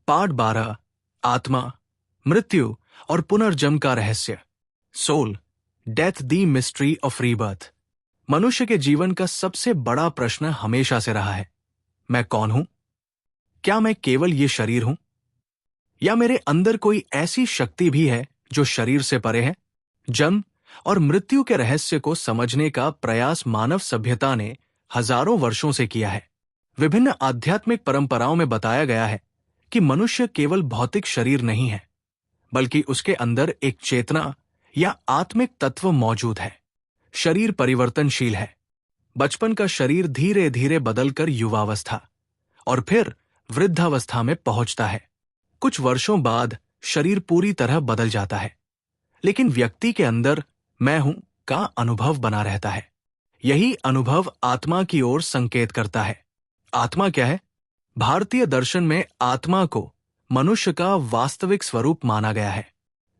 Part 12 आत्मा, मृत्यु और पुनर्जन्म का रहस्य। Soul, death the mystery of rebirth. मनुष्य के जीवन का सबसे बड़ा प्रश्न हमेशा से रहा है, मैं कौन हूं? क्या मैं केवल ये शरीर हूं, या मेरे अंदर कोई ऐसी शक्ति भी है जो शरीर से परे है? जन्म और मृत्यु के रहस्य को समझने का प्रयास मानव सभ्यता ने हजारों वर्षों से किया है। विभिन्न आध्यात्मिक परंपराओं में बताया गया है कि मनुष्य केवल भौतिक शरीर नहीं है, बल्कि उसके अंदर एक चेतना या आत्मिक तत्व मौजूद है। शरीर परिवर्तनशील है। बचपन का शरीर धीरे धीरे बदलकर युवावस्था और फिर वृद्धावस्था में पहुंचता है। कुछ वर्षों बाद शरीर पूरी तरह बदल जाता है, लेकिन व्यक्ति के अंदर मैं हूं का अनुभव बना रहता है। यही अनुभव आत्मा की ओर संकेत करता है। आत्मा क्या है? भारतीय दर्शन में आत्मा को मनुष्य का वास्तविक स्वरूप माना गया है।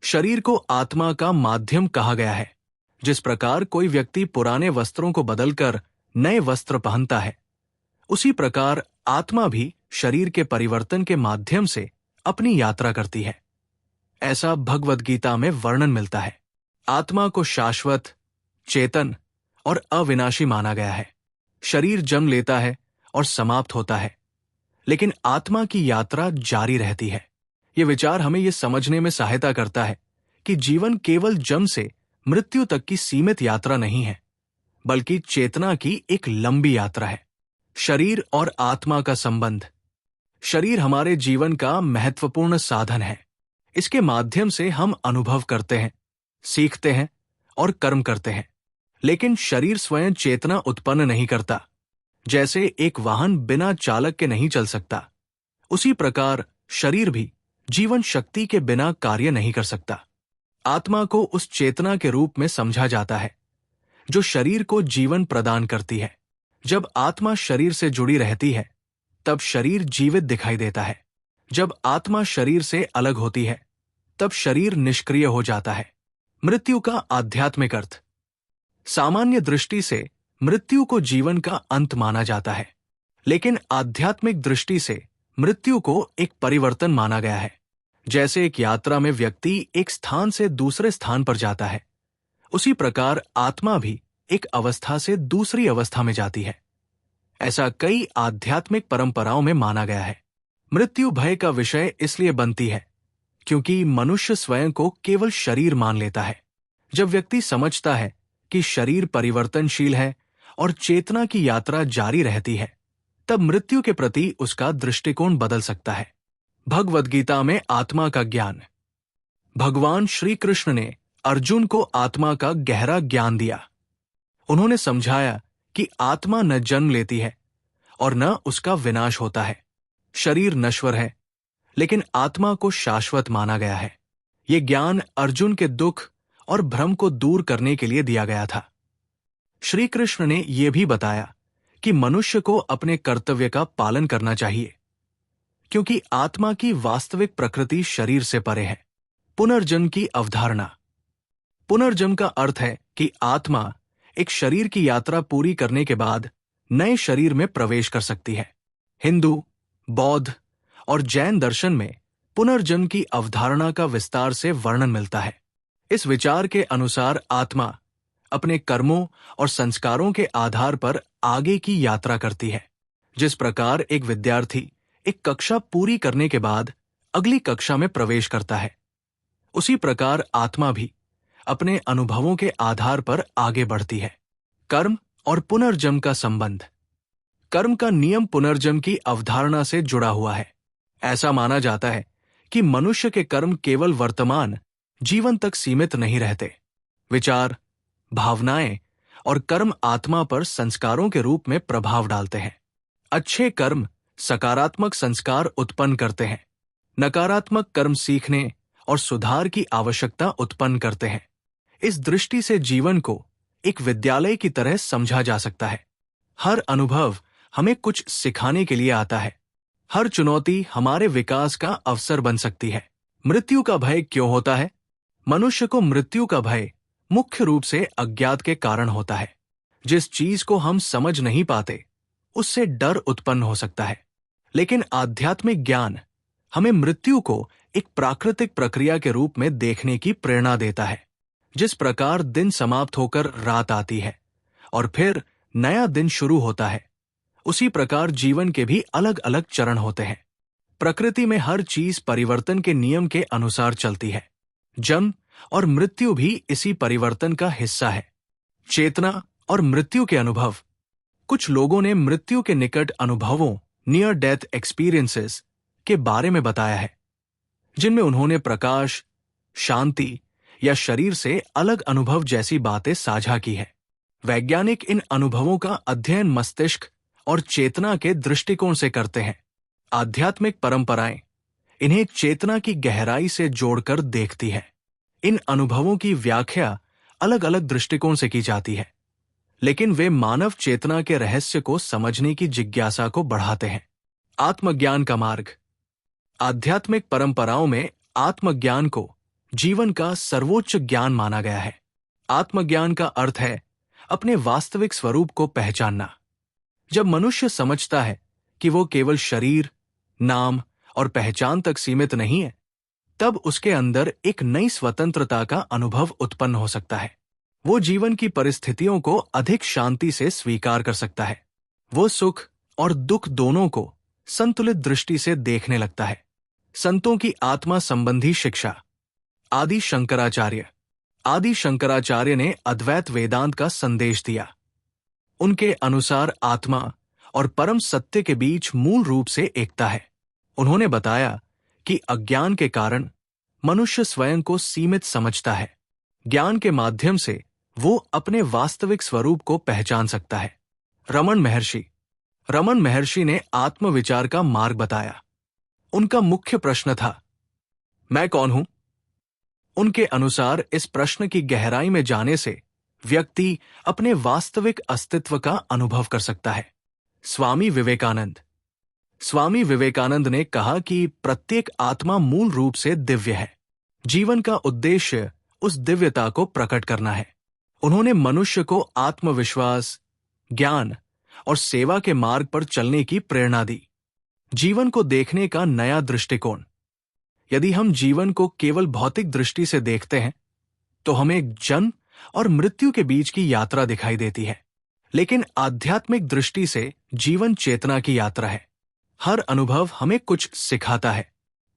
शरीर को आत्मा का माध्यम कहा गया है। जिस प्रकार कोई व्यक्ति पुराने वस्त्रों को बदलकर नए वस्त्र पहनता है, उसी प्रकार आत्मा भी शरीर के परिवर्तन के माध्यम से अपनी यात्रा करती है। ऐसा भगवद गीता में वर्णन मिलता है। आत्मा को शाश्वत, चेतन और अविनाशी माना गया है। शरीर जन्म लेता है और समाप्त होता है, लेकिन आत्मा की यात्रा जारी रहती है। ये विचार हमें यह समझने में सहायता करता है कि जीवन केवल जन्म से मृत्यु तक की सीमित यात्रा नहीं है, बल्कि चेतना की एक लंबी यात्रा है। शरीर और आत्मा का संबंध। शरीर हमारे जीवन का महत्वपूर्ण साधन है। इसके माध्यम से हम अनुभव करते हैं, सीखते हैं और कर्म करते हैं। लेकिन शरीर स्वयं चेतना उत्पन्न नहीं करता। जैसे एक वाहन बिना चालक के नहीं चल सकता, उसी प्रकार शरीर भी जीवन शक्ति के बिना कार्य नहीं कर सकता। आत्मा को उस चेतना के रूप में समझा जाता है जो शरीर को जीवन प्रदान करती है। जब आत्मा शरीर से जुड़ी रहती है, तब शरीर जीवित दिखाई देता है। जब आत्मा शरीर से अलग होती है, तब शरीर निष्क्रिय हो जाता है। मृत्यु का आध्यात्मिक अर्थ। सामान्य दृष्टि से मृत्यु को जीवन का अंत माना जाता है, लेकिन आध्यात्मिक दृष्टि से मृत्यु को एक परिवर्तन माना गया है। जैसे एक यात्रा में व्यक्ति एक स्थान से दूसरे स्थान पर जाता है, उसी प्रकार आत्मा भी एक अवस्था से दूसरी अवस्था में जाती है। ऐसा कई आध्यात्मिक परंपराओं में माना गया है। मृत्यु भय का विषय इसलिए बनती है क्योंकि मनुष्य स्वयं को केवल शरीर मान लेता है। जब व्यक्ति समझता है कि शरीर परिवर्तनशील है और चेतना की यात्रा जारी रहती है, तब मृत्यु के प्रति उसका दृष्टिकोण बदल सकता है। भगवद गीता में आत्मा का ज्ञान। भगवान श्री कृष्ण ने अर्जुन को आत्मा का गहरा ज्ञान दिया। उन्होंने समझाया कि आत्मा न जन्म लेती है और न उसका विनाश होता है। शरीर नश्वर है, लेकिन आत्मा को शाश्वत माना गया है। ये ज्ञान अर्जुन के दुख और भ्रम को दूर करने के लिए दिया गया था। श्री कृष्ण ने यह भी बताया कि मनुष्य को अपने कर्तव्य का पालन करना चाहिए, क्योंकि आत्मा की वास्तविक प्रकृति शरीर से परे है। पुनर्जन्म की अवधारणा। पुनर्जन्म का अर्थ है कि आत्मा एक शरीर की यात्रा पूरी करने के बाद नए शरीर में प्रवेश कर सकती है। हिंदू, बौद्ध और जैन दर्शन में पुनर्जन्म की अवधारणा का विस्तार से वर्णन मिलता है। इस विचार के अनुसार आत्मा अपने कर्मों और संस्कारों के आधार पर आगे की यात्रा करती है। जिस प्रकार एक विद्यार्थी एक कक्षा पूरी करने के बाद अगली कक्षा में प्रवेश करता है, उसी प्रकार आत्मा भी अपने अनुभवों के आधार पर आगे बढ़ती है। कर्म और पुनर्जन्म का संबंध। कर्म का नियम पुनर्जन्म की अवधारणा से जुड़ा हुआ है। ऐसा माना जाता है कि मनुष्य के कर्म केवल वर्तमान जीवन तक सीमित नहीं रहते। विचार, भावनाएं और कर्म आत्मा पर संस्कारों के रूप में प्रभाव डालते हैं। अच्छे कर्म सकारात्मक संस्कार उत्पन्न करते हैं। नकारात्मक कर्म सीखने और सुधार की आवश्यकता उत्पन्न करते हैं। इस दृष्टि से जीवन को एक विद्यालय की तरह समझा जा सकता है। हर अनुभव हमें कुछ सिखाने के लिए आता है। हर चुनौती हमारे विकास का अवसर बन सकती है। मृत्यु का भय क्यों होता है? मनुष्य को मृत्यु का भय मुख्य रूप से अज्ञात के कारण होता है। जिस चीज को हम समझ नहीं पाते, उससे डर उत्पन्न हो सकता है। लेकिन आध्यात्मिक ज्ञान हमें मृत्यु को एक प्राकृतिक प्रक्रिया के रूप में देखने की प्रेरणा देता है। जिस प्रकार दिन समाप्त होकर रात आती है और फिर नया दिन शुरू होता है, उसी प्रकार जीवन के भी अलग अलग चरण होते हैं। प्रकृति में हर चीज परिवर्तन के नियम के अनुसार चलती है। जन्म और मृत्यु भी इसी परिवर्तन का हिस्सा है। चेतना और मृत्यु के अनुभव। कुछ लोगों ने मृत्यु के निकट अनुभवों, नियर डेथ एक्सपीरियंसेस के बारे में बताया है, जिनमें उन्होंने प्रकाश, शांति या शरीर से अलग अनुभव जैसी बातें साझा की है। वैज्ञानिक इन अनुभवों का अध्ययन मस्तिष्क और चेतना के दृष्टिकोण से करते हैं। आध्यात्मिक परंपराएं इन्हें चेतना की गहराई से जोड़कर देखती है। इन अनुभवों की व्याख्या अलग अलग दृष्टिकोण से की जाती है, लेकिन वे मानव चेतना के रहस्य को समझने की जिज्ञासा को बढ़ाते हैं। आत्मज्ञान का मार्ग। आध्यात्मिक परंपराओं में आत्मज्ञान को जीवन का सर्वोच्च ज्ञान माना गया है। आत्मज्ञान का अर्थ है अपने वास्तविक स्वरूप को पहचानना। जब मनुष्य समझता है कि वो केवल शरीर, नाम और पहचान तक सीमित नहीं है, तब उसके अंदर एक नई स्वतंत्रता का अनुभव उत्पन्न हो सकता है। वो जीवन की परिस्थितियों को अधिक शांति से स्वीकार कर सकता है। वो सुख और दुख दोनों को संतुलित दृष्टि से देखने लगता है। संतों की आत्मा संबंधी शिक्षा। आदि शंकराचार्य ने अद्वैत वेदांत का संदेश दिया। उनके अनुसार आत्मा और परम सत्य के बीच मूल रूप से एकता है। उन्होंने बताया कि अज्ञान के कारण मनुष्य स्वयं को सीमित समझता है। ज्ञान के माध्यम से वो अपने वास्तविक स्वरूप को पहचान सकता है। रमन महर्षि ने आत्मविचार का मार्ग बताया। उनका मुख्य प्रश्न था, मैं कौन हूं? उनके अनुसार इस प्रश्न की गहराई में जाने से व्यक्ति अपने वास्तविक अस्तित्व का अनुभव कर सकता है। स्वामी विवेकानंद ने कहा कि प्रत्येक आत्मा मूल रूप से दिव्य है। जीवन का उद्देश्य उस दिव्यता को प्रकट करना है। उन्होंने मनुष्य को आत्मविश्वास, ज्ञान और सेवा के मार्ग पर चलने की प्रेरणा दी। जीवन को देखने का नया दृष्टिकोण। यदि हम जीवन को केवल भौतिक दृष्टि से देखते हैं, तो हमें जन्म और मृत्यु के बीच की यात्रा दिखाई देती है। लेकिन आध्यात्मिक दृष्टि से जीवन चेतना की यात्रा है। हर अनुभव हमें कुछ सिखाता है,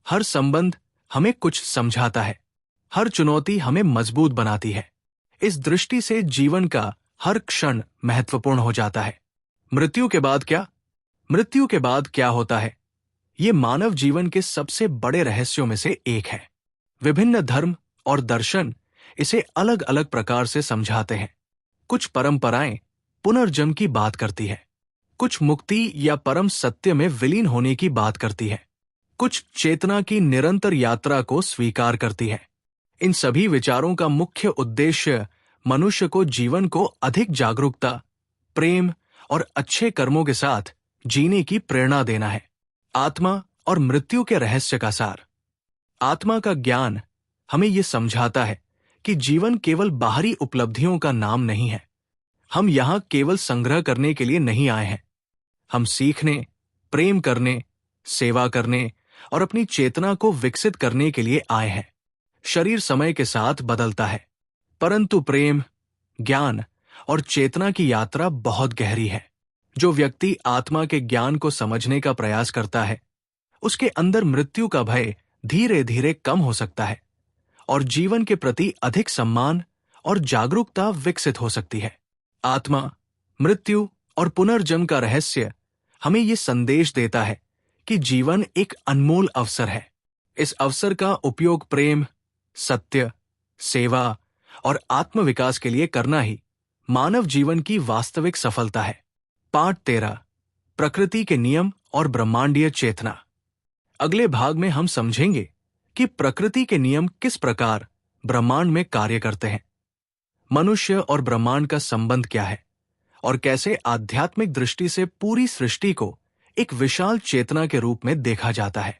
हर संबंध हमें कुछ समझाता है, हर चुनौती हमें मजबूत बनाती है। इस दृष्टि से जीवन का हर क्षण महत्वपूर्ण हो जाता है। मृत्यु के बाद क्या होता है? ये मानव जीवन के सबसे बड़े रहस्यों में से एक है। विभिन्न धर्म और दर्शन इसे अलग अलग प्रकार से समझाते हैं। कुछ परंपराएं पुनर्जन्म की बात करती है, कुछ मुक्ति या परम सत्य में विलीन होने की बात करती है, कुछ चेतना की निरंतर यात्रा को स्वीकार करती है। इन सभी विचारों का मुख्य उद्देश्य मनुष्य को जीवन को अधिक जागरूकता, प्रेम और अच्छे कर्मों के साथ जीने की प्रेरणा देना है। आत्मा और मृत्यु के रहस्य का सार। आत्मा का ज्ञान हमें यह समझाता है कि जीवन केवल बाहरी उपलब्धियों का नाम नहीं है। हम यहां केवल संग्रह करने के लिए नहीं आए हैं। हम सीखने, प्रेम करने, सेवा करने और अपनी चेतना को विकसित करने के लिए आए हैं। शरीर समय के साथ बदलता है, परंतु प्रेम, ज्ञान और चेतना की यात्रा बहुत गहरी है। जो व्यक्ति आत्मा के ज्ञान को समझने का प्रयास करता है, उसके अंदर मृत्यु का भय धीरे धीरे कम हो सकता है और जीवन के प्रति अधिक सम्मान और जागरूकता विकसित हो सकती है। आत्मा, मृत्यु और पुनर्जन्म का रहस्य हमें ये संदेश देता है कि जीवन एक अनमोल अवसर है। इस अवसर का उपयोग प्रेम, सत्य, सेवा और आत्मविकास के लिए करना ही मानव जीवन की वास्तविक सफलता है। पाठ 13, प्रकृति के नियम और ब्रह्मांडीय चेतना। अगले भाग में हम समझेंगे कि प्रकृति के नियम किस प्रकार ब्रह्मांड में कार्य करते हैं, मनुष्य और ब्रह्मांड का संबंध क्या है और कैसे आध्यात्मिक दृष्टि से पूरी सृष्टि को एक विशाल चेतना के रूप में देखा जाता है।